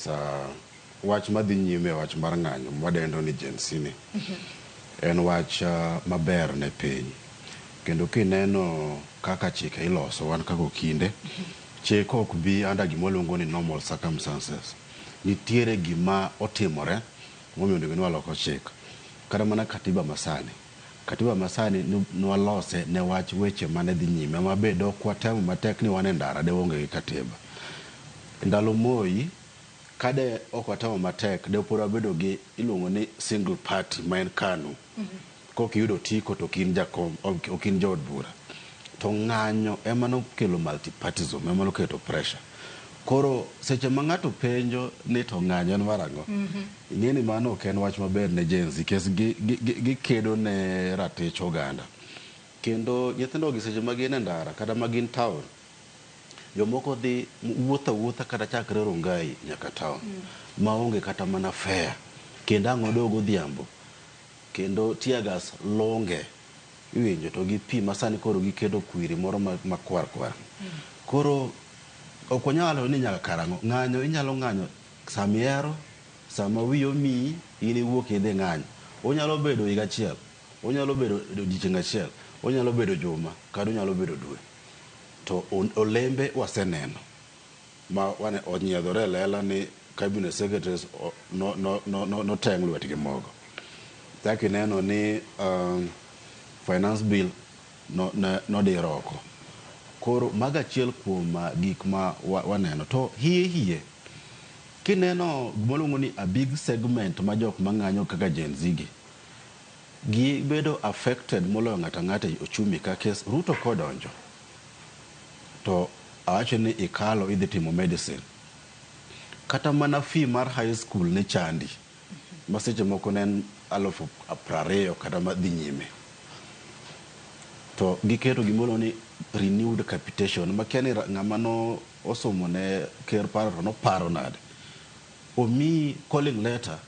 Sa wach madhi nyime wach mar ng'anyo mwadendo ni Gen Z ni en wach maber ne piny, kendo kineno kaka chike iloso wan kaka kinde chike ok bi under gimoluongo ni normal circumstances. Nitiere gima otimore momiyo onego waloko chik. Kata mana katiba masani nwalose ne wach weche mane dhi nyime mabedo kwa temo matek ni wan e ndara de onge gi katiba. Ndalo Moi kade ok watamo matek de pora bedo gi iluongo ni single party ma en KANU. Kok yudo tiko to kin jakom okin jod bura. To ng'anyo ema no kelo multipartism, ema no keto pressure. Koro seche ma ng'ato penjo ni to ng'anyo en marango. Ing'eni mano ok en wach maber ne Gen Z kes gi kedo ne ratich oganda. Kendo nyithindo gi seche ma gin e ndara kata ma gin town, jomoko dhi wuotha kata chakre Rongai nyaka town maonge kata mana fare, kendo ang' odogo godhiambo, kendo tiagas longe iwinjo to gi pi masani koro gikedo kwiri moro makwar. Koro ok wanyalo ni nyaka karango ng'anyo inyalo ng'anyo samiero sama wiyi omiyi in iwuok idhi ng'anyo. Onyalo bedo higa achiel, onyalo bedo odiechieng' achiel, onyalo bedo juma, kata onyalo bedo dwe. To olembe waseneno ma onyiedhore lela ni cabinet secretaries noteng' lwetgi mogo. Chaki neno ni finance bill nodiro oko. Koro maga achiel kuom gik ma waneno. To hie kineno gimoluongo ni a big segment ma jok mang'anyo kaka Gen Z gi bedo affected moloyo ng'ata ng'ata e ochumi ka kes Ruto kodonjo to awacho ni ikalo idhi timo medicine. Kata mana fee mar high school ne chandi maseche moko nen 20,000 kata madhi nyime. To giketo gimoro ni renewed capitation makia ni ng'ama no osomo ne ker paro to noparo nade. Omi calling letter